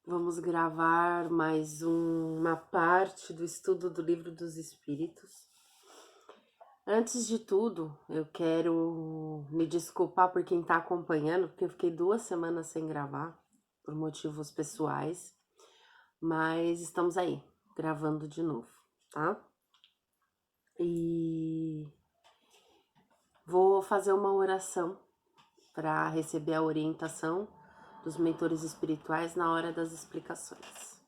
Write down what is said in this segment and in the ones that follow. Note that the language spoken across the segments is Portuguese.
Vamos gravar mais uma parte do estudo do Livro dos Espíritos. Antes de tudo, eu quero me desculpar por quem está acompanhando, porque eu fiquei 2 semanas sem gravar, por motivos pessoais, mas estamos aí, gravando de novo, tá? E vou fazer uma oração para receber a orientação dos mentores espirituais na hora das explicações.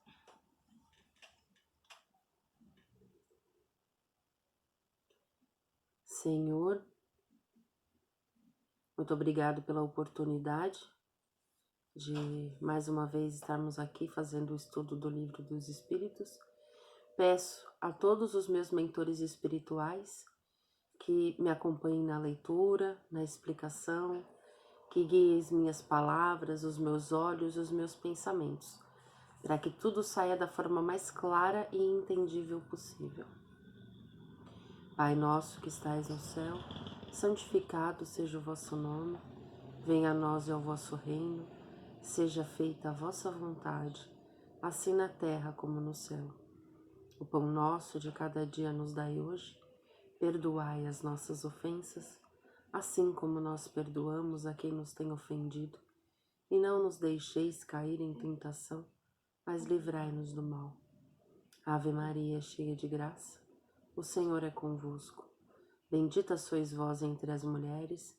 Senhor, muito obrigado pela oportunidade de mais uma vez estarmos aqui fazendo o estudo do Livro dos Espíritos. Peço a todos os meus mentores espirituais que me acompanhem na leitura, na explicação, que guiem as minhas palavras, os meus olhos, os meus pensamentos, para que tudo saia da forma mais clara e entendível possível. Pai nosso que estais no céu, santificado seja o vosso nome, venha a nós o vosso reino, seja feita a vossa vontade, assim na terra como no céu. O pão nosso de cada dia nos dai hoje, perdoai as nossas ofensas, assim como nós perdoamos a quem nos tem ofendido, e não nos deixeis cair em tentação, mas livrai-nos do mal. Ave Maria, cheia de graça, o Senhor é convosco. Bendita sois vós entre as mulheres,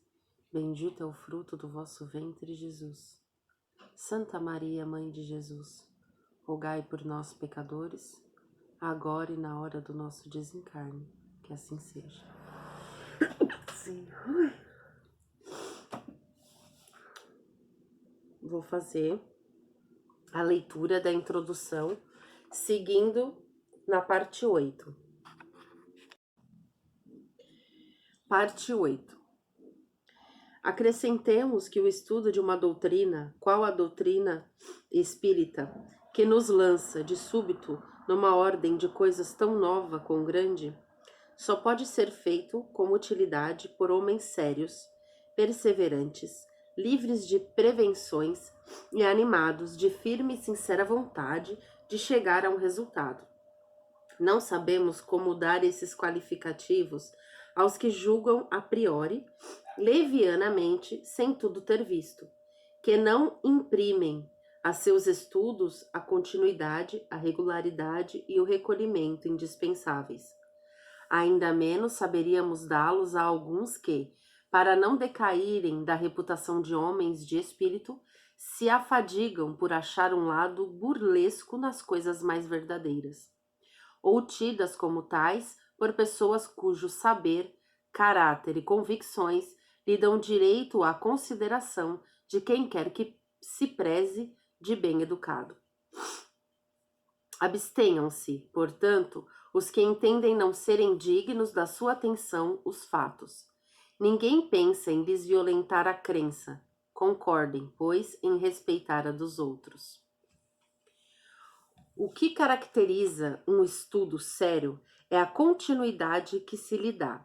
bendito é o fruto do vosso ventre, Jesus. Santa Maria, Mãe de Jesus, rogai por nós, pecadores, agora e na hora do nosso desencarne, que assim seja. Sim. Vou fazer a leitura da introdução, seguindo na parte 8. Parte 8. Acrescentemos que o estudo de uma doutrina, qual a doutrina espírita, que nos lança de súbito numa ordem de coisas tão nova com grande, só pode ser feito com utilidade por homens sérios, perseverantes, livres de prevenções e animados de firme e sincera vontade de chegar a um resultado. Não sabemos como dar esses qualificativos aos que julgam a priori, levianamente, sem tudo ter visto, que não imprimem a seus estudos a continuidade, a regularidade e o recolhimento indispensáveis. Ainda menos saberíamos dá-los a alguns que, para não decaírem da reputação de homens de espírito, se afadigam por achar um lado burlesco nas coisas mais verdadeiras, ou tidas como tais por pessoas cujo saber, caráter e convicções lhe dão direito à consideração de quem quer que se preze de bem educado. Abstenham-se, portanto, os que entendem não serem dignos da sua atenção os fatos. Ninguém pensa em lhes violentar a crença. Concordem, pois, em respeitar a dos outros. O que caracteriza um estudo sério é a continuidade que se lhe dá.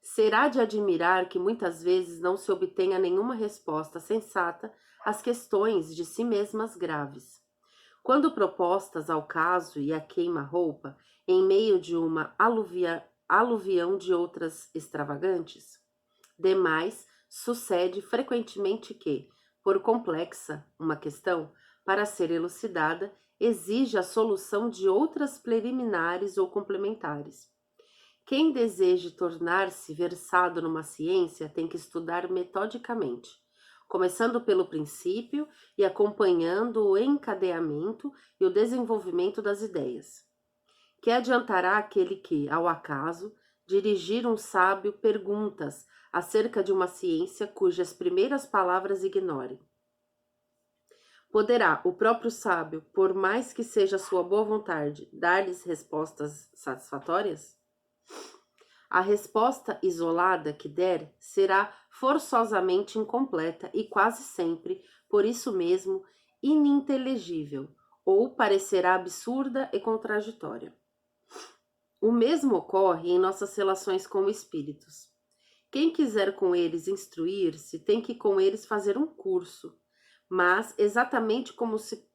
Será de admirar que muitas vezes não se obtenha nenhuma resposta sensata às questões de si mesmas graves. Quando propostas ao caso e à queima-roupa, em meio de uma aluvião de outras extravagantes, demais, sucede frequentemente que, por complexa uma questão, para ser elucidada, exige a solução de outras preliminares ou complementares. Quem deseje tornar-se versado numa ciência tem que estudar metodicamente, começando pelo princípio e acompanhando o encadeamento e o desenvolvimento das ideias. Que adiantará aquele que, ao acaso, dirigir um sábio perguntas acerca de uma ciência cujas primeiras palavras ignore? Poderá o próprio sábio, por mais que seja sua boa vontade, dar-lhes respostas satisfatórias? A resposta isolada que der será forçosamente incompleta e quase sempre, por isso mesmo, ininteligível, ou parecerá absurda e contraditória. O mesmo ocorre em nossas relações com espíritos. Quem quiser com eles instruir-se tem que com eles fazer um curso, mas exatamente como se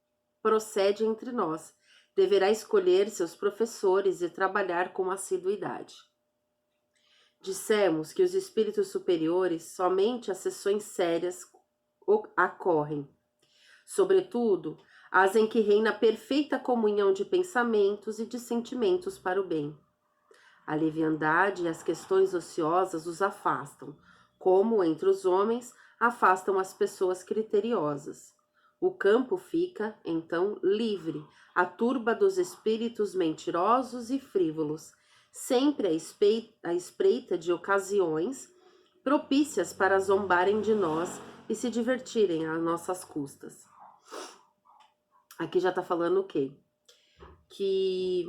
procede entre nós. Deverá escolher seus professores e trabalhar com assiduidade. Dissemos que os espíritos superiores somente as sessões sérias ocorrem, sobretudo as em que reina perfeita comunhão de pensamentos e de sentimentos para o bem. A leviandade e as questões ociosas os afastam, como entre os homens afastam as pessoas criteriosas. O campo fica, então, livre, à turba dos espíritos mentirosos e frívolos, sempre à espreita de ocasiões propícias para zombarem de nós e se divertirem às nossas custas. Aqui já tá falando o quê? Que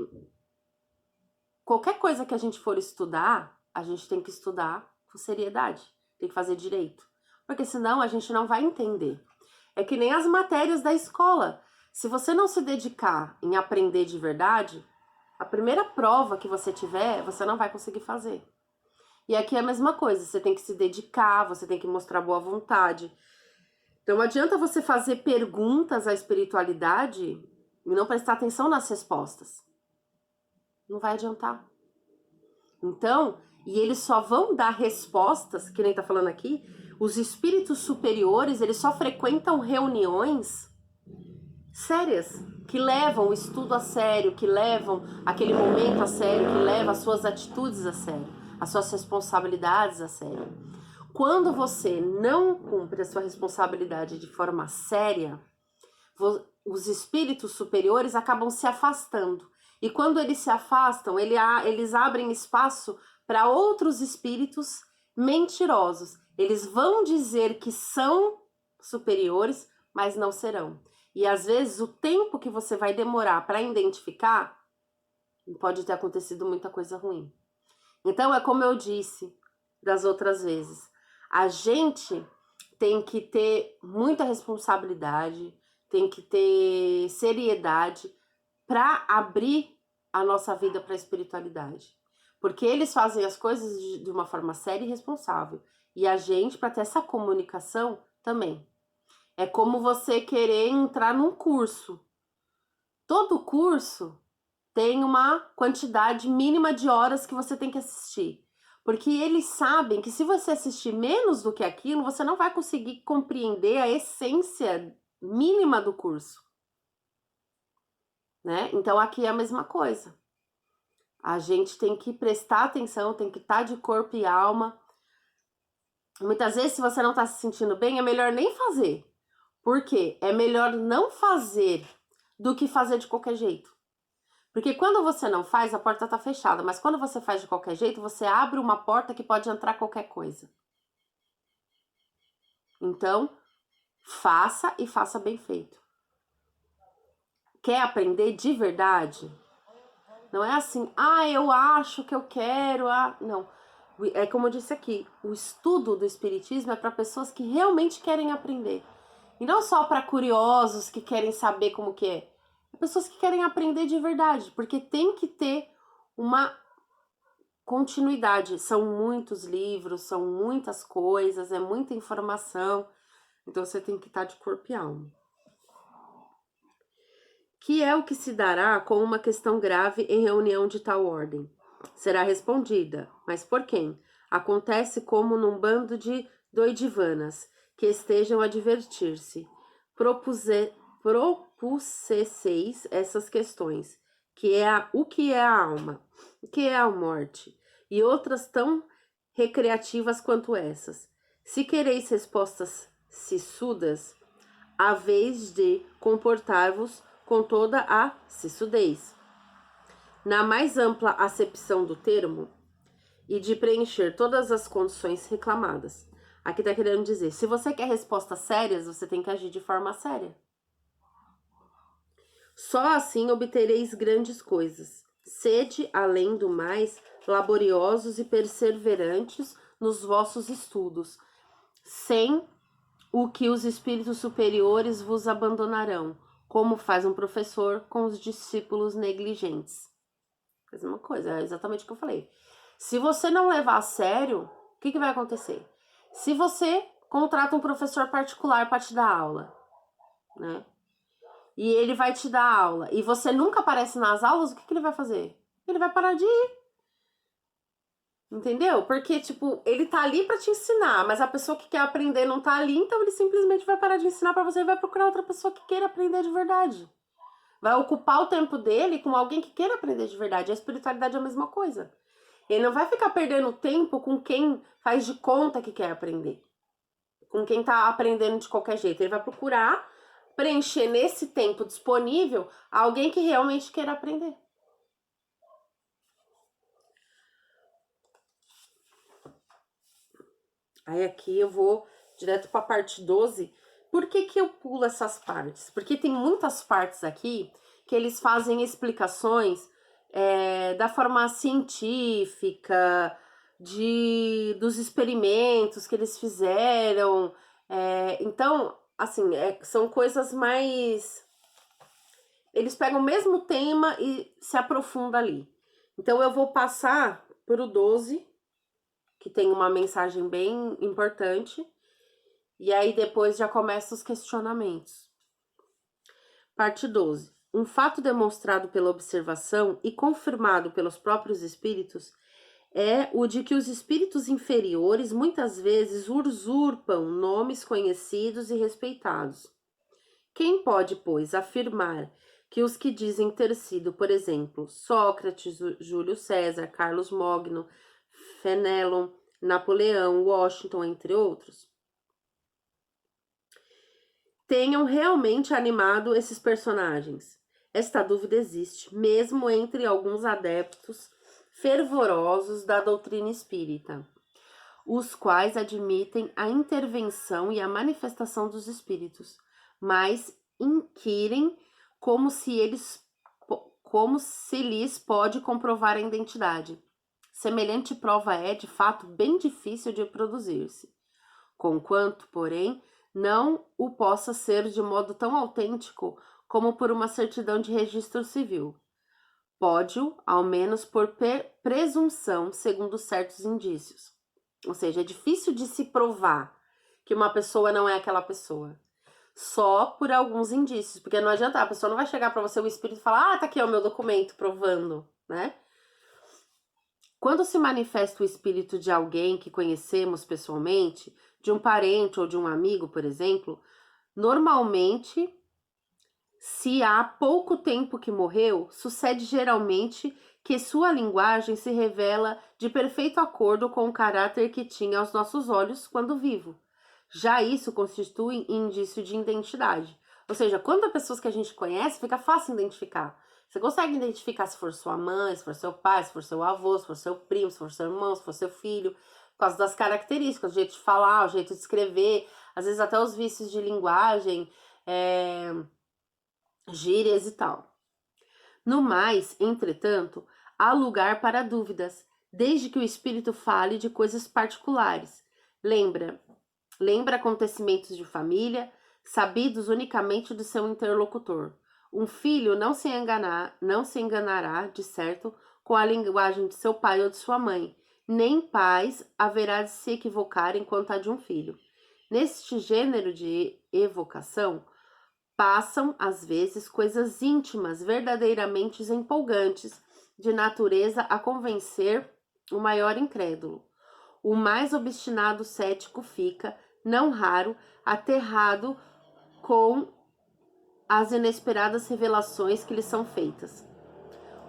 qualquer coisa que a gente for estudar, a gente tem que estudar com seriedade, tem que fazer direito, porque senão a gente não vai entender. É que nem as matérias da escola. Se você não se dedicar em aprender de verdade, a primeira prova que você tiver, você não vai conseguir fazer. E aqui é a mesma coisa, você tem que se dedicar, você tem que mostrar boa vontade. Então não adianta você fazer perguntas à espiritualidade e não prestar atenção nas respostas. Não vai adiantar. Então, e eles só vão dar respostas, que nem tá falando aqui, os espíritos superiores, eles só frequentam reuniões sérias, que levam o estudo a sério, que levam aquele momento a sério, que levam as suas atitudes a sério, as suas responsabilidades a sério. Quando você não cumpre a sua responsabilidade de forma séria, os espíritos superiores acabam se afastando. E quando eles se afastam, eles abrem espaço para outros espíritos mentirosos. Eles vão dizer que são superiores, mas não serão. E às vezes o tempo que você vai demorar para identificar, pode ter acontecido muita coisa ruim. Então é como eu disse das outras vezes, a gente tem que ter muita responsabilidade, tem que ter seriedade para abrir a nossa vida para a espiritualidade. Porque eles fazem as coisas de uma forma séria e responsável. E a gente, para ter essa comunicação, também. É como você querer entrar num curso. Todo curso tem uma quantidade mínima de horas que você tem que assistir. Porque eles sabem que se você assistir menos do que aquilo, você não vai conseguir compreender a essência mínima do curso. Né? Então aqui é a mesma coisa. A gente tem que prestar atenção, tem que estar de corpo e alma. Muitas vezes, se você não está se sentindo bem, é melhor nem fazer. Por quê? É melhor não fazer do que fazer de qualquer jeito. Porque quando você não faz, a porta está fechada. Mas quando você faz de qualquer jeito, você abre uma porta que pode entrar qualquer coisa. Então, faça e faça bem feito. Quer aprender de verdade? Não é assim, eu acho que eu quero, não. É como eu disse aqui, o estudo do espiritismo é para pessoas que realmente querem aprender. E não só para curiosos que querem saber como que é. É pessoas que querem aprender de verdade, porque tem que ter uma continuidade. São muitos livros, são muitas coisas, é muita informação. Então você tem que estar de corpo e alma. Que é o que se dará com uma questão grave em reunião de tal ordem? Será respondida, mas por quem? Acontece como num bando de doidivanas, que estejam a divertir-se. Propusseis essas questões, o que é a alma, o que é a morte, e outras tão recreativas quanto essas. Se quereis respostas sisudas, haveis de comportar-vos com toda a sisudez, na mais ampla acepção do termo, e de preencher todas as condições reclamadas. Aqui está querendo dizer, se você quer respostas sérias, você tem que agir de forma séria. Só assim obtereis grandes coisas. Sede, além do mais, laboriosos e perseverantes nos vossos estudos, sem o que os espíritos superiores vos abandonarão, como faz um professor com os discípulos negligentes. Mesma coisa, é exatamente o que eu falei. Se você não levar a sério, o que vai acontecer? Se você contrata um professor particular para te dar aula, né? e ele vai te dar aula, e você nunca aparece nas aulas, o que ele vai fazer? Ele vai parar de ir. Entendeu? Porque, tipo, ele tá ali pra te ensinar, mas a pessoa que quer aprender não tá ali, então ele simplesmente vai parar de ensinar pra você e vai procurar outra pessoa que queira aprender de verdade. Vai ocupar o tempo dele com alguém que queira aprender de verdade. A espiritualidade é a mesma coisa. Ele não vai ficar perdendo tempo com quem faz de conta que quer aprender. Com quem tá aprendendo de qualquer jeito. Ele vai procurar preencher nesse tempo disponível alguém que realmente queira aprender. Aí aqui eu vou direto para a parte 12. Por que eu pulo essas partes? Porque tem muitas partes aqui que eles fazem explicações da forma científica, dos experimentos que eles fizeram. Então, assim, são coisas mais... Eles pegam o mesmo tema e se aprofundam ali. Então, eu vou passar para o 12, que tem uma mensagem bem importante, e aí depois já começam os questionamentos. Parte 12. Um fato demonstrado pela observação e confirmado pelos próprios espíritos é o de que os espíritos inferiores muitas vezes usurpam nomes conhecidos e respeitados. Quem pode, pois, afirmar que os que dizem ter sido, por exemplo, Sócrates, Júlio César, Carlos Magno, Fenelon, Napoleão, Washington, entre outros, tenham realmente animado esses personagens? Esta dúvida existe, mesmo entre alguns adeptos fervorosos da doutrina espírita, os quais admitem a intervenção e a manifestação dos espíritos, mas inquirem como se lhes pode comprovar a identidade. Semelhante prova é, de fato, bem difícil de produzir-se, conquanto, porém, não o possa ser de modo tão autêntico como por uma certidão de registro civil. Pode-o, ao menos por presunção, segundo certos indícios. Ou seja, é difícil de se provar que uma pessoa não é aquela pessoa. Só por alguns indícios, porque não adianta, a pessoa não vai chegar para você, o espírito, e falar, tá aqui o meu documento provando, né? Quando se manifesta o espírito de alguém que conhecemos pessoalmente, de um parente ou de um amigo, por exemplo, normalmente, se há pouco tempo que morreu, sucede geralmente que sua linguagem se revela de perfeito acordo com o caráter que tinha aos nossos olhos quando vivo. Já isso constitui indício de identidade. Ou seja, quando há pessoas que a gente conhece, fica fácil identificar. Você consegue identificar se for sua mãe, se for seu pai, se for seu avô, se for seu primo, se for seu irmão, se for seu filho, por causa das características, o jeito de falar, o jeito de escrever, às vezes até os vícios de linguagem, gírias e tal. No mais, entretanto, há lugar para dúvidas, desde que o espírito fale de coisas particulares. Lembra acontecimentos de família, sabidos unicamente do seu interlocutor. Um filho não se enganará, de certo, com a linguagem de seu pai ou de sua mãe, nem pais haverá de se equivocar enquanto a de um filho. Neste gênero de evocação, passam, às vezes, coisas íntimas, verdadeiramente empolgantes, de natureza a convencer o maior incrédulo. O mais obstinado cético fica, não raro, aterrado com as inesperadas revelações que lhe são feitas.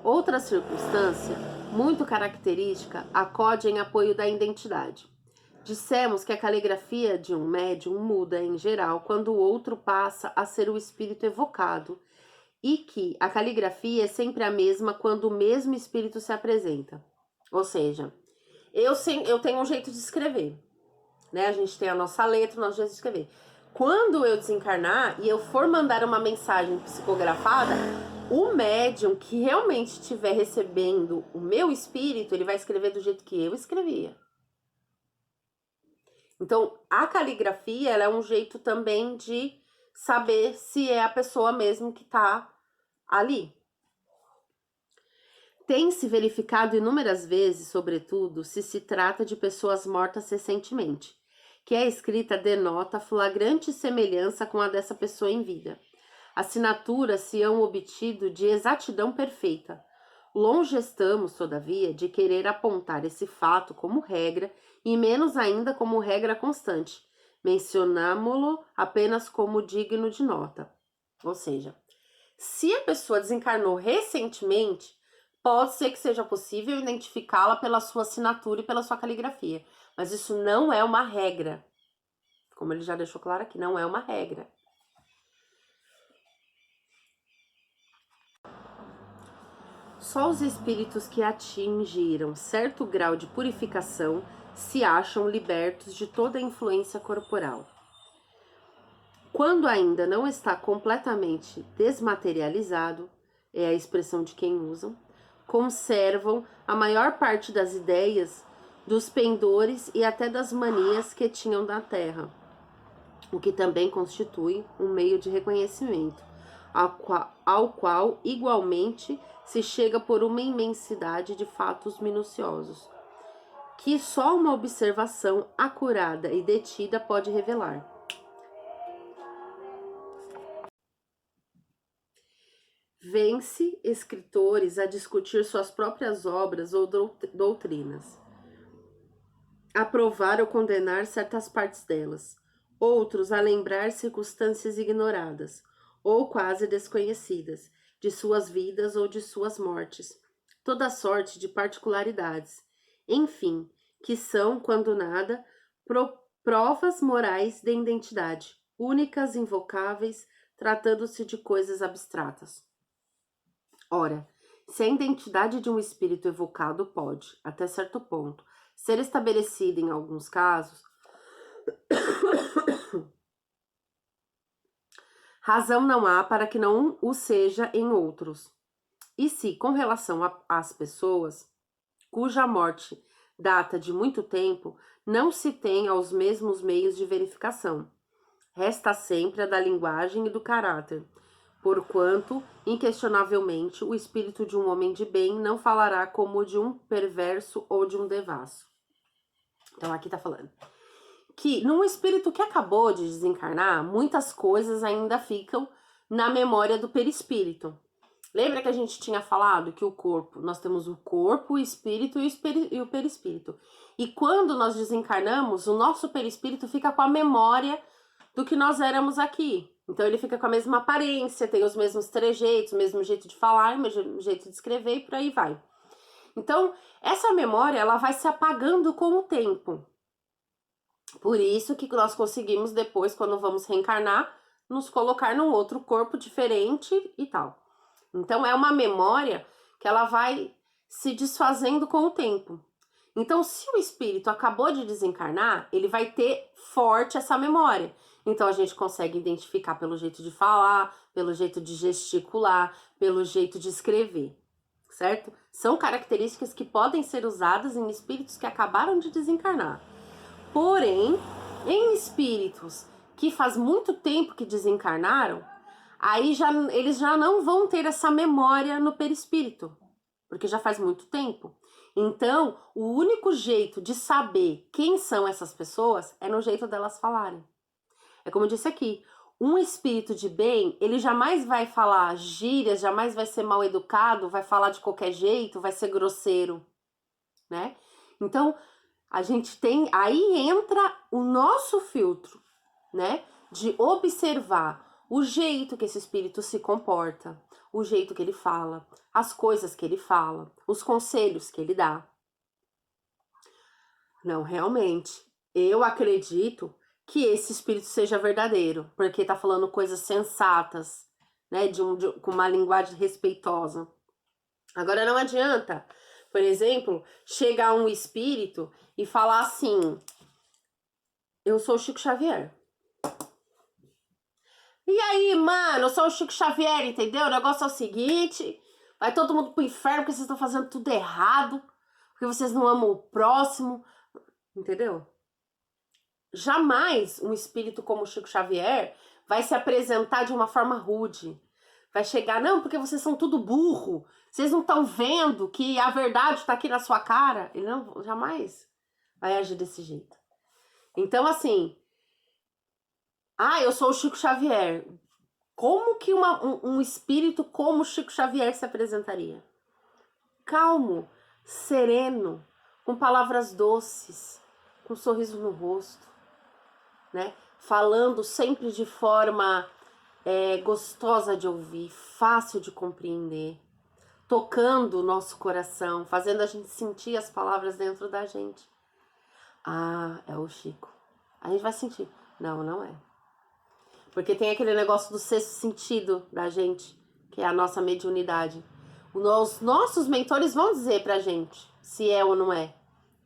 Outra circunstância, muito característica, acode em apoio da identidade. Dissemos que a caligrafia de um médium muda, em geral, quando o outro passa a ser o espírito evocado, e que a caligrafia é sempre a mesma quando o mesmo espírito se apresenta. Ou seja, eu tenho um jeito de escrever, né? A gente tem a nossa letra, o nosso jeito de escrever. Quando eu desencarnar e eu for mandar uma mensagem psicografada, o médium que realmente estiver recebendo o meu espírito, ele vai escrever do jeito que eu escrevia. Então, a caligrafia, ela é um jeito também de saber se é a pessoa mesmo que está ali. Tem-se verificado inúmeras vezes, sobretudo, se trata de pessoas mortas recentemente, que a escrita denota flagrante semelhança com a dessa pessoa em vida. assinaturas se hão obtido de exatidão perfeita. Longe estamos, todavia, de querer apontar esse fato como regra, e menos ainda como regra constante. Mencionámo-lo apenas como digno de nota. Ou seja, se a pessoa desencarnou recentemente, pode ser que seja possível identificá-la pela sua assinatura e pela sua caligrafia. Mas isso não é uma regra. Como ele já deixou claro aqui, não é uma regra. Só os espíritos que atingiram certo grau de purificação se acham libertos de toda a influência corporal. Quando ainda não está completamente desmaterializado, é a expressão de quem usam, conservam a maior parte das ideias, dos pendores e até das manias que tinham da terra, o que também constitui um meio de reconhecimento, ao qual igualmente se chega por uma imensidade de fatos minuciosos, que só uma observação acurada e detida pode revelar. Vê-se escritores a discutir suas próprias obras ou doutrinas, aprovar ou condenar certas partes delas, outros a lembrar circunstâncias ignoradas, ou quase desconhecidas, de suas vidas ou de suas mortes, toda sorte de particularidades, enfim, que são, quando nada, provas morais de identidade, únicas, invocáveis, tratando-se de coisas abstratas. Ora, se a identidade de um espírito evocado pode, até certo ponto, ser estabelecida em alguns casos, razão não há para que não o seja em outros. E se, com relação às pessoas, cuja morte data de muito tempo, não se tem aos mesmos meios de verificação, resta sempre a da linguagem e do caráter, porquanto, inquestionavelmente, o espírito de um homem de bem não falará como de um perverso ou de um devasso. Então, aqui tá falando que num espírito que acabou de desencarnar, muitas coisas ainda ficam na memória do perispírito. Lembra que a gente tinha falado que o corpo, nós temos o corpo, o espírito e o perispírito. E quando nós desencarnamos, o nosso perispírito fica com a memória do que nós éramos aqui. Então ele fica com a mesma aparência, tem os mesmos trejeitos, o mesmo jeito de falar, o mesmo jeito de escrever e por aí vai. Então, essa memória, ela vai se apagando com o tempo. Por isso que nós conseguimos depois, quando vamos reencarnar, nos colocar num outro corpo diferente e tal. Então, é uma memória que ela vai se desfazendo com o tempo. Então, se o espírito acabou de desencarnar, ele vai ter forte essa memória. Então, a gente consegue identificar pelo jeito de falar, pelo jeito de gesticular, pelo jeito de escrever, certo? São características que podem ser usadas em espíritos que acabaram de desencarnar. Porém, em espíritos que faz muito tempo que desencarnaram, aí eles já não vão ter essa memória no perispírito, porque já faz muito tempo. Então, o único jeito de saber quem são essas pessoas é no jeito delas falarem. É como eu disse aqui, um espírito de bem, ele jamais vai falar gírias, jamais vai ser mal educado, vai falar de qualquer jeito, vai ser grosseiro, né? Então, a gente tem, aí entra o nosso filtro, né? De observar o jeito que esse espírito se comporta, o jeito que ele fala, as coisas que ele fala, os conselhos que ele dá. Não, realmente, eu acredito que esse espírito seja verdadeiro, porque tá falando coisas sensatas, né? Com uma linguagem respeitosa. Agora não adianta, por exemplo, chegar um espírito e falar assim: eu sou o Chico Xavier. E aí, mano, eu sou o Chico Xavier, entendeu? O negócio é o seguinte: vai todo mundo pro inferno porque vocês estão fazendo tudo errado, porque vocês não amam o próximo, entendeu? Jamais um espírito como o Chico Xavier vai se apresentar de uma forma rude. Vai chegar, não, porque vocês são tudo burro, vocês não estão vendo que a verdade está aqui na sua cara. Ele não, jamais vai agir desse jeito. Então, assim, eu sou o Chico Xavier. Como que um espírito como Chico Xavier se apresentaria? Calmo, sereno, com palavras doces, com um sorriso no rosto, né? Falando sempre de forma gostosa de ouvir, fácil de compreender, tocando o nosso coração, fazendo a gente sentir as palavras dentro da gente. Ah, é o Chico. A gente vai sentir. Não, não é. Porque tem aquele negócio do sexto sentido da gente, que é a nossa mediunidade. Os nossos mentores vão dizer pra gente se é ou não é.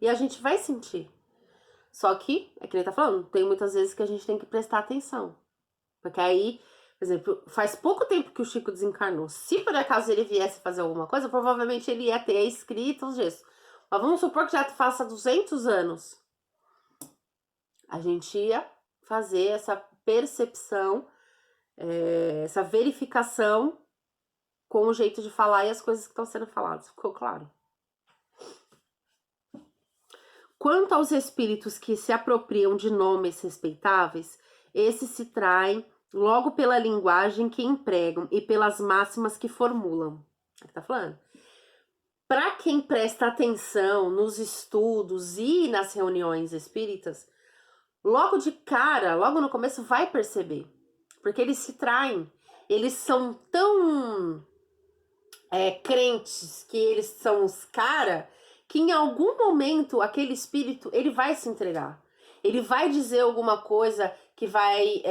E a gente vai sentir. Só que, é que ele tá falando, tem muitas vezes que a gente tem que prestar atenção. Porque aí, por exemplo, faz pouco tempo que o Chico desencarnou. Se por acaso ele viesse fazer alguma coisa, provavelmente ele ia ter escrito os gestos. Mas vamos supor que já faça 200 anos. A gente ia fazer essa percepção, essa verificação com o jeito de falar e as coisas que estão sendo faladas. Ficou claro? Quanto aos espíritos que se apropriam de nomes respeitáveis, esses se traem logo pela linguagem que empregam e pelas máximas que formulam. Aqui tá falando. Para quem presta atenção nos estudos e nas reuniões espíritas, logo de cara, logo no começo, vai perceber. Porque eles se traem. Eles são tão crentes que eles são os cara, que em algum momento aquele espírito, ele vai se entregar. Ele vai dizer alguma coisa que vai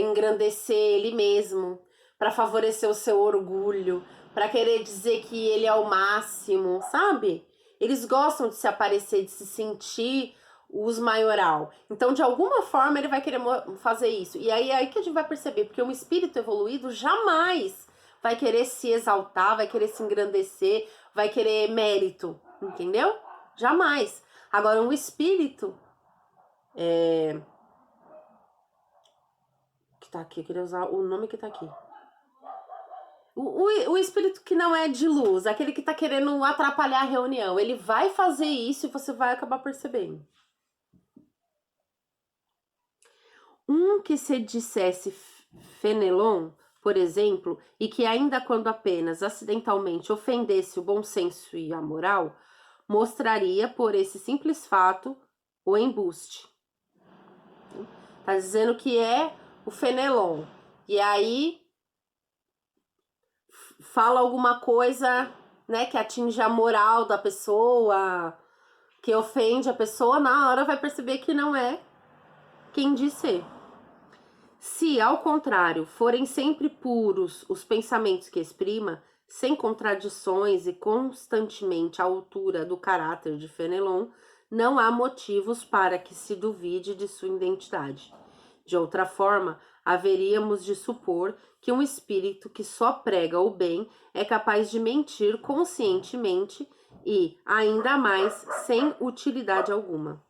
engrandecer ele mesmo, para favorecer o seu orgulho, para querer dizer que ele é o máximo, sabe? Eles gostam de se aparecer, de se sentir os maioral. Então, de alguma forma, ele vai querer fazer isso. E aí é aí que a gente vai perceber, porque um espírito evoluído jamais vai querer se exaltar, vai querer se engrandecer, vai querer mérito, entendeu? Jamais. Agora, um espírito que tá aqui, eu queria usar o nome que tá aqui. O espírito que não é de luz, aquele que tá querendo atrapalhar a reunião, ele vai fazer isso e você vai acabar percebendo. Um que se dissesse Fenelon, por exemplo, e que ainda quando apenas acidentalmente ofendesse o bom senso e a moral, mostraria por esse simples fato o embuste. Tá dizendo que é o Fenelon. E aí fala alguma coisa, né, que atinge a moral da pessoa, que ofende a pessoa, na hora vai perceber que não é quem diz ser. Se, ao contrário, forem sempre puros os pensamentos que exprima, sem contradições e constantemente à altura do caráter de Fenelon, não há motivos para que se duvide de sua identidade. De outra forma, haveríamos de supor que um espírito que só prega o bem é capaz de mentir conscientemente e, ainda mais, sem utilidade alguma.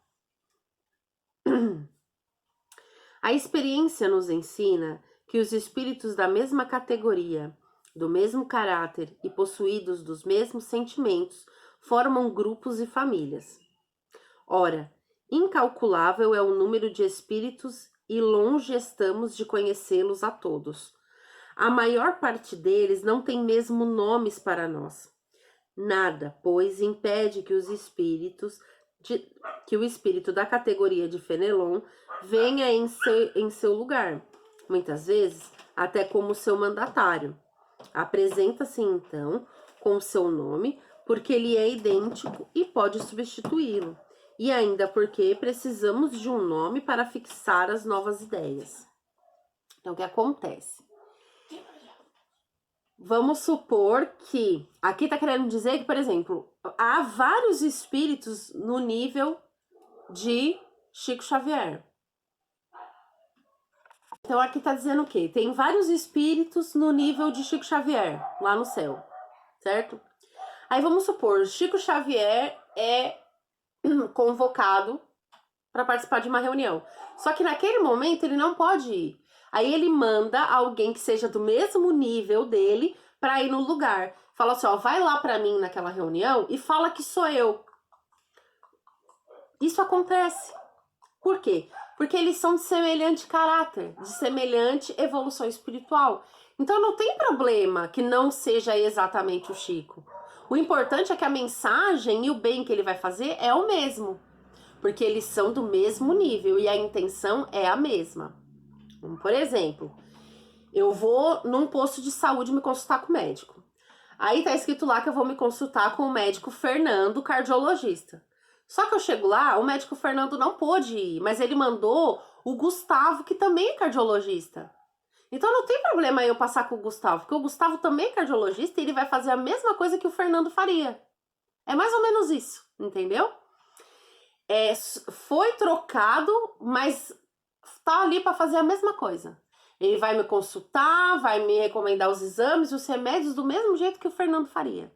A experiência nos ensina que os espíritos da mesma categoria, do mesmo caráter e possuídos dos mesmos sentimentos formam grupos e famílias. Ora, incalculável é o número de espíritos e longe estamos de conhecê-los a todos. A maior parte deles não tem mesmo nomes para nós. Nada, pois, impede que que o espírito da categoria de Fenelon venha em seu lugar, muitas vezes até como seu mandatário. Apresenta-se então com seu nome, porque ele é idêntico e pode substituí-lo, e ainda porque precisamos de um nome para fixar as novas ideias. Então, o que acontece? Vamos supor que aqui está querendo dizer que, por exemplo, há vários espíritos no nível de Chico Xavier. Então aqui está dizendo o quê? Tem vários espíritos no nível de Chico Xavier, lá no céu, certo? Aí vamos supor, Chico Xavier é convocado para participar de uma reunião. Só que naquele momento ele não pode ir. Aí ele manda alguém que seja do mesmo nível dele para ir no lugar. Fala assim, ó, vai lá para mim naquela reunião e fala que sou eu. Isso acontece. Por quê? Porque eles são de semelhante caráter, de semelhante evolução espiritual. Então não tem problema que não seja exatamente o Chico. O importante é que a mensagem e o bem que ele vai fazer é o mesmo. Porque eles são do mesmo nível e a intenção é a mesma. Por exemplo, eu vou num posto de saúde me consultar com o médico. Aí tá escrito lá que eu vou me consultar com o médico Fernando, cardiologista. Só que eu chego lá, o médico Fernando não pôde ir, mas ele mandou o Gustavo, que também é cardiologista. Então não tem problema eu passar com o Gustavo, porque o Gustavo também é cardiologista e ele vai fazer a mesma coisa que o Fernando faria. É mais ou menos isso, entendeu? Foi trocado, mas tá ali para fazer a mesma coisa. Ele vai me consultar, vai me recomendar os exames, os remédios do mesmo jeito que o Fernando faria.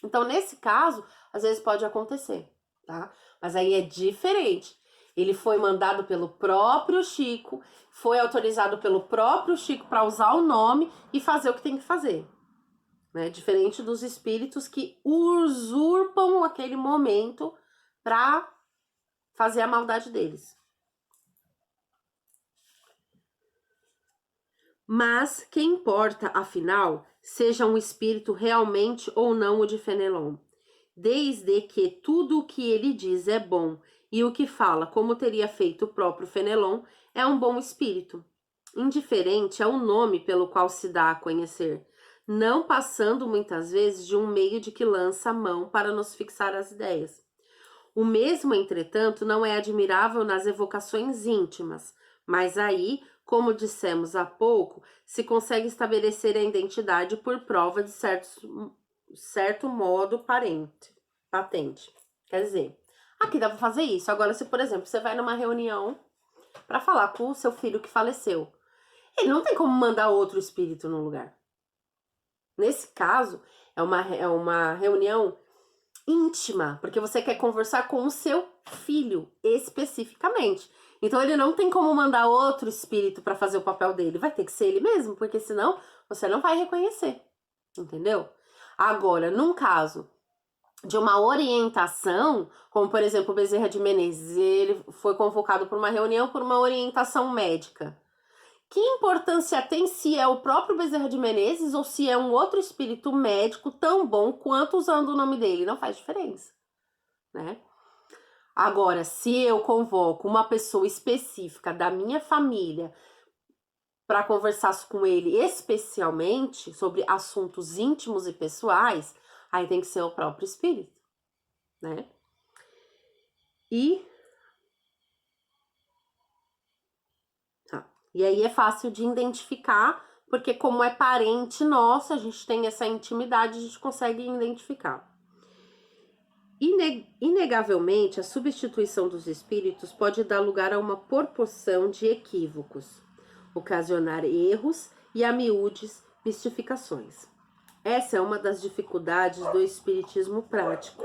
Então, nesse caso, às vezes pode acontecer, tá? Mas aí é diferente. Ele foi mandado pelo próprio Chico, foi autorizado pelo próprio Chico para usar o nome e fazer o que tem que fazer. Né? Diferente dos espíritos que usurpam aquele momento para fazer a maldade deles. Mas que importa, afinal, seja um espírito realmente ou não o de Fenelon, desde que tudo o que ele diz é bom e o que fala, como teria feito o próprio Fenelon, é um bom espírito. Indiferente é o nome pelo qual se dá a conhecer, não passando muitas vezes de um meio de que lança a mão para nos fixar as ideias. O mesmo, entretanto, não é admirável nas evocações íntimas, mas aí, como dissemos há pouco, se consegue estabelecer a identidade por prova de certo modo patente. Quer dizer, aqui dá para fazer isso. Agora, se, por exemplo, você vai numa reunião para falar com o seu filho que faleceu, ele não tem como mandar outro espírito no lugar. Nesse caso, é uma reunião íntima, porque você quer conversar com o seu filho especificamente. Então ele não tem como mandar outro espírito para fazer o papel dele, vai ter que ser ele mesmo, porque senão você não vai reconhecer, entendeu? Agora, num caso de uma orientação, como por exemplo o Bezerra de Menezes, ele foi convocado para uma reunião por uma orientação médica. Que importância tem se é o próprio Bezerra de Menezes ou se é um outro espírito médico tão bom quanto usando o nome dele? Não faz diferença, né? Agora, se eu convoco uma pessoa específica da minha família para conversar com ele especialmente sobre assuntos íntimos e pessoais, aí tem que ser o próprio espírito, né? E aí é fácil de identificar, porque como é parente nosso, a gente tem essa intimidade, a gente consegue identificar. Inegavelmente, a substituição dos espíritos pode dar lugar a uma proporção de equívocos, ocasionar erros e a miúdes mistificações. Essa é uma das dificuldades do espiritismo prático.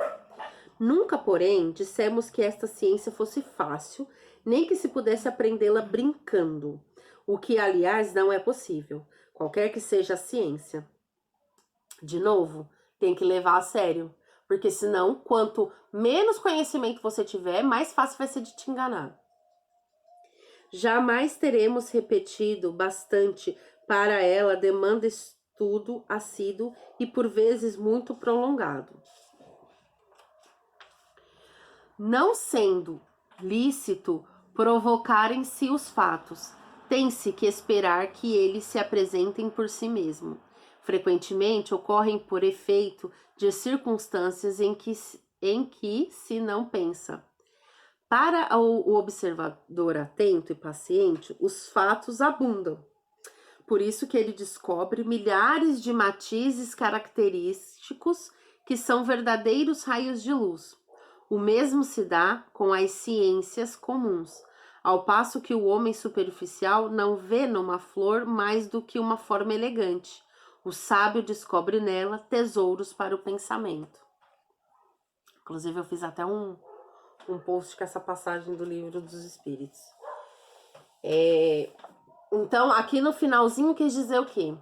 Nunca, porém, dissemos que esta ciência fosse fácil, nem que se pudesse aprendê-la brincando, o que, aliás, não é possível, qualquer que seja a ciência. De novo, tem que levar a sério, porque senão, quanto menos conhecimento você tiver, mais fácil vai ser de te enganar. Jamais teremos repetido bastante para ela demanda estudo assíduo e por vezes muito prolongado. Não sendo lícito provocarem-se os fatos, tem-se que esperar que eles se apresentem por si mesmo. Frequentemente ocorrem por efeito de circunstâncias em que se não pensa. Para o observador atento e paciente, os fatos abundam. Por isso que ele descobre milhares de matizes característicos que são verdadeiros raios de luz. O mesmo se dá com as ciências comuns, ao passo que o homem superficial não vê numa flor mais do que uma forma elegante. O sábio descobre nela tesouros para o pensamento. Inclusive, eu fiz até um post com essa passagem do Livro dos Espíritos. Então, aqui no finalzinho quis dizer o quê?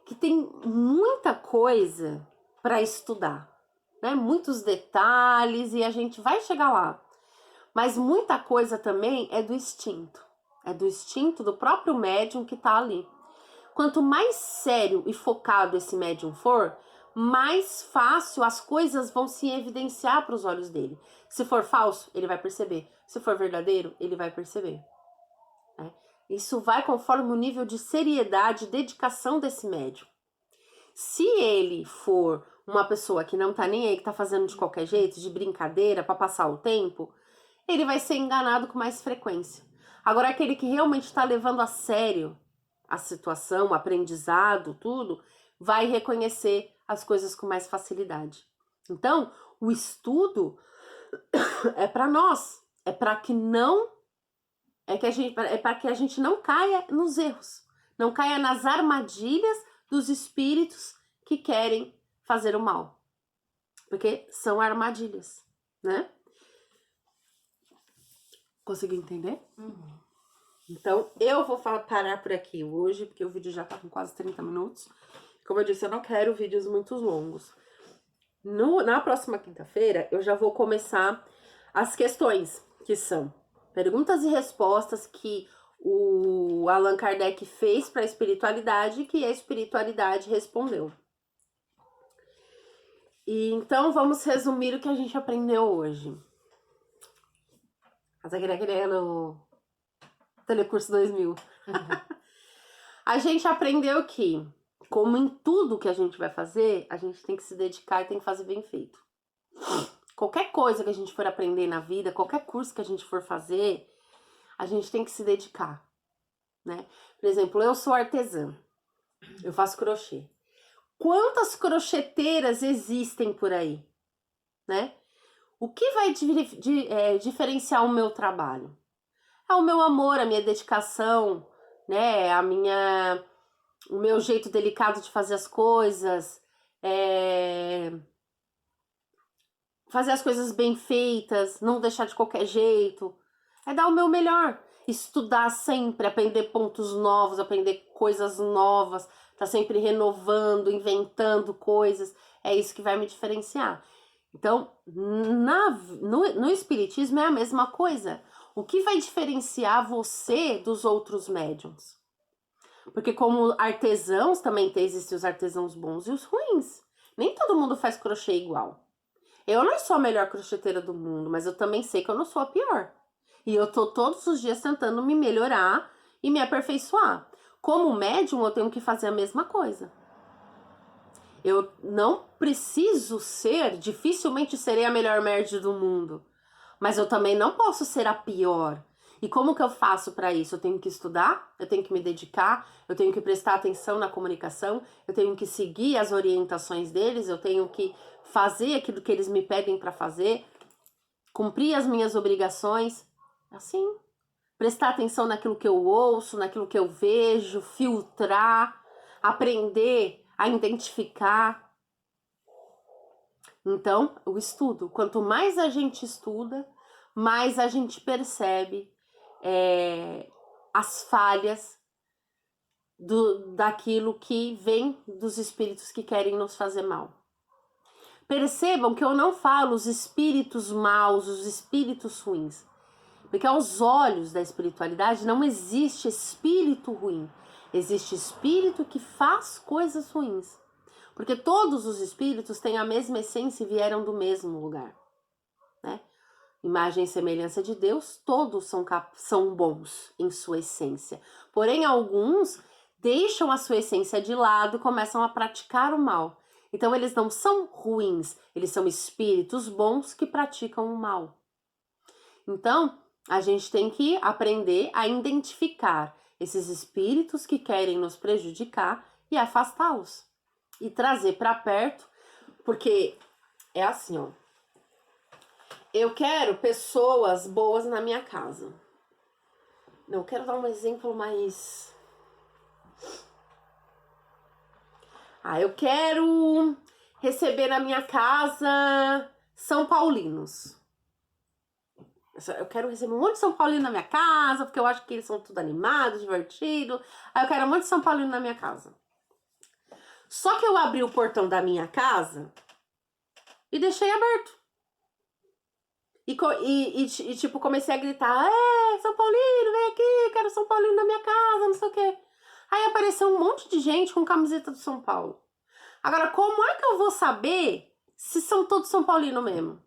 Que tem muita coisa para estudar, né? Muitos detalhes e a gente vai chegar lá. Mas muita coisa também é do instinto. É do instinto do próprio médium que tá ali. Quanto mais sério e focado esse médium for, mais fácil as coisas vão se evidenciar para os olhos dele. Se for falso, ele vai perceber. Se for verdadeiro, ele vai perceber. Né? Isso vai conforme o nível de seriedade e dedicação desse médium. Se ele for uma pessoa que não tá nem aí, que tá fazendo de qualquer jeito, de brincadeira, para passar o tempo, ele vai ser enganado com mais frequência. Agora, aquele que realmente está levando a sério a situação, o aprendizado, tudo, vai reconhecer as coisas com mais facilidade. Então, o estudo é para nós, é para que não para que a gente não caia nos erros, não caia nas armadilhas dos espíritos que querem fazer o mal. Porque são armadilhas, né? Conseguiu entender? Uhum. Então, eu vou parar por aqui hoje, porque o vídeo já tá com quase 30 minutos. Como eu disse, eu não quero vídeos muito longos. Na próxima quinta-feira, eu já vou começar as questões, que são perguntas e respostas que o Allan Kardec fez para a espiritualidade e que a espiritualidade respondeu. E então, vamos resumir o que a gente aprendeu hoje. Essa aqui no Telecurso 2000. A gente aprendeu que, como em tudo que a gente vai fazer, a gente tem que se dedicar e tem que fazer bem feito. Qualquer coisa que a gente for aprender na vida, qualquer curso que a gente for fazer, a gente tem que se dedicar, né? Por exemplo, eu sou artesã, eu faço crochê. Quantas crocheteiras existem por aí, né? O que vai diferenciar o meu trabalho? É o meu amor, a minha dedicação, né? O meu jeito delicado de fazer as coisas, fazer as coisas bem feitas, não deixar de qualquer jeito. É dar o meu melhor. Estudar sempre, aprender pontos novos, aprender coisas novas, tá sempre renovando, inventando coisas. É isso que vai me diferenciar. Então, no espiritismo é a mesma coisa. O que vai diferenciar você dos outros médiums? Porque como artesãos, também existem os artesãos bons e os ruins. Nem todo mundo faz crochê igual. Eu não sou a melhor crocheteira do mundo, mas eu também sei que eu não sou a pior. E eu tô todos os dias tentando me melhorar e me aperfeiçoar. Como médium, eu tenho que fazer a mesma coisa. Eu não preciso dificilmente serei a melhor médium do mundo. Mas eu também não posso ser a pior. E como que eu faço para isso? Eu tenho que estudar, eu tenho que me dedicar, eu tenho que prestar atenção na comunicação, eu tenho que seguir as orientações deles, eu tenho que fazer aquilo que eles me pedem para fazer, cumprir as minhas obrigações, assim, prestar atenção naquilo que eu ouço, naquilo que eu vejo, filtrar, aprender a identificar. Então, o estudo, quanto mais a gente estuda, mais a gente percebe as falhas daquilo que vem dos espíritos que querem nos fazer mal. Percebam que eu não falo os espíritos maus, os espíritos ruins, porque aos olhos da espiritualidade não existe espírito ruim, existe espírito que faz coisas ruins, porque todos os espíritos têm a mesma essência e vieram do mesmo lugar, né? Imagem e semelhança de Deus, todos são bons em sua essência. Porém, alguns deixam a sua essência de lado e começam a praticar o mal. Então, eles não são ruins, eles são espíritos bons que praticam o mal. Então, a gente tem que aprender a identificar esses espíritos que querem nos prejudicar e afastá-los. E trazer para perto, porque é assim, ó. Eu quero pessoas boas na minha casa. Não, eu quero dar um exemplo mais... eu quero receber na minha casa São Paulinos. Eu quero receber um monte de São Paulino na minha casa, porque eu acho que eles são tudo animados, divertidos. Aí eu quero um monte de São Paulino na minha casa. Só que eu abri o portão da minha casa e deixei aberto. Tipo, comecei a gritar, São Paulino, vem aqui, quero São Paulino na minha casa, não sei o quê. Aí apareceu um monte de gente com camiseta do São Paulo. Agora, como é que eu vou saber se são todos São Paulino mesmo?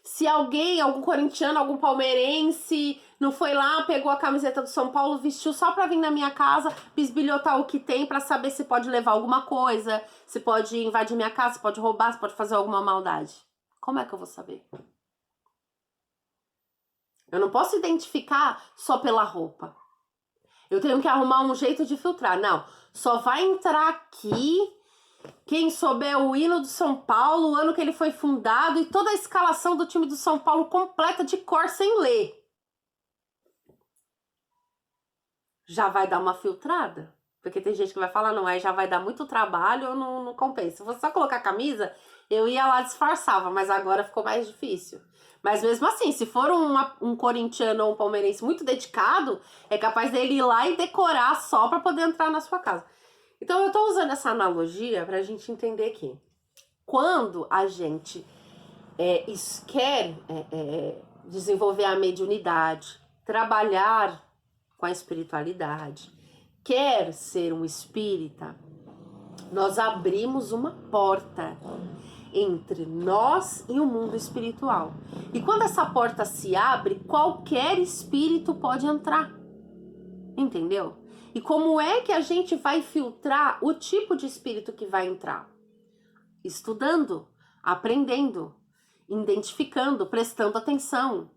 Se alguém, algum corintiano, algum palmeirense, não foi lá, pegou a camiseta do São Paulo, vestiu só pra vir na minha casa, bisbilhotar o que tem pra saber se pode levar alguma coisa, se pode invadir minha casa, se pode roubar, se pode fazer alguma maldade. Como é que eu vou saber? Eu não posso identificar só pela roupa. Eu tenho que arrumar um jeito de filtrar. Não, só vai entrar aqui quem souber o hino do São Paulo, o ano que ele foi fundado e toda a escalação do time do São Paulo completa de cor sem ler. Já vai dar uma filtrada? Porque tem gente que vai falar, não, aí já vai dar muito trabalho, não compensa. Se fosse só colocar a camisa, eu ia lá disfarçava, mas agora ficou mais difícil. Mas mesmo assim, se for um corintiano ou um palmeirense muito dedicado, é capaz dele ir lá e decorar só para poder entrar na sua casa. Então eu tô usando essa analogia pra gente entender que quando a gente quer desenvolver a mediunidade, trabalhar com a espiritualidade, quer ser um espírita, nós abrimos uma porta entre nós e o mundo espiritual. E quando essa porta se abre, qualquer espírito pode entrar. Entendeu? E como é que a gente vai filtrar o tipo de espírito que vai entrar? Estudando, aprendendo, identificando, prestando atenção,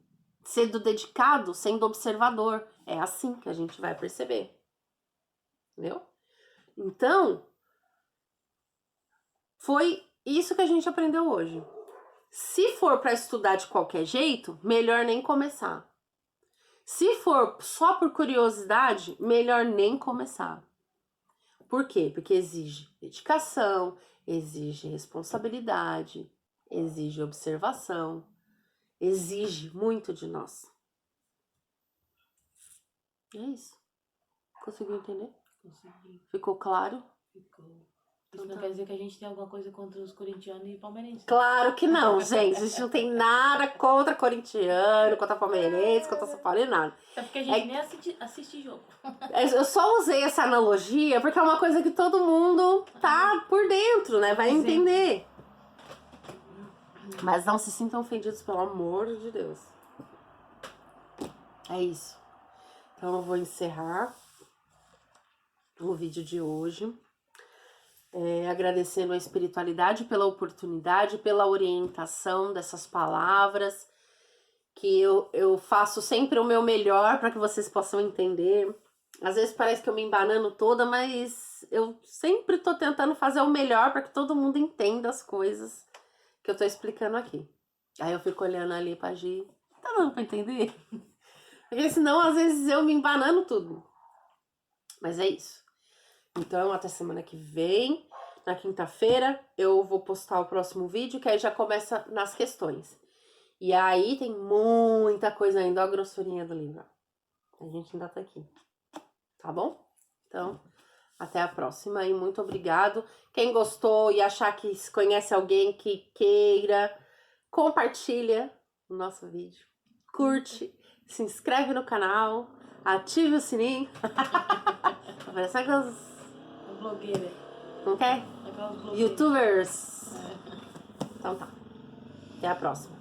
sendo dedicado, sendo observador. É assim que a gente vai perceber. Entendeu? Então, foi isso que a gente aprendeu hoje. Se for para estudar de qualquer jeito, melhor nem começar. Se for só por curiosidade, melhor nem começar. Por quê? Porque exige dedicação, exige responsabilidade, exige observação, exige muito de nós. É isso. Conseguiu entender? Consegui. Ficou claro? Ficou. Isso não quer dizer que a gente tem alguma coisa contra os corintianos e palmeirenses. Claro que não, gente. A gente não tem nada contra corintiano, contra palmeirense, contra São Paulo e nada. É porque a gente nem assiste jogo. Eu só usei essa analogia porque é uma coisa que todo mundo tá por dentro, né? Vai entender. Mas não se sintam ofendidos, pelo amor de Deus. É isso. Então eu vou encerrar o vídeo de hoje. Agradecendo a espiritualidade pela oportunidade, pela orientação dessas palavras, que eu faço sempre o meu melhor para que vocês possam entender. Às vezes parece que eu me embanando toda, mas eu sempre tô tentando fazer o melhor para que todo mundo entenda as coisas que eu tô explicando aqui. Aí eu fico olhando ali pra Gi, tá dando pra entender? Porque senão às vezes eu me embanando tudo. Mas é isso. Então, até semana que vem, na quinta-feira, eu vou postar o próximo vídeo, que aí já começa nas questões. E aí tem muita coisa ainda, ó a grossurinha do livro. A gente ainda tá aqui. Tá bom? Então, até a próxima e muito obrigado. Quem gostou e achar que conhece alguém que queira, compartilha o nosso vídeo. Curte, se inscreve no canal, ative o sininho. Parece aquelas... Blogueira. Não quer? Youtubers. Então tá. Até a próxima.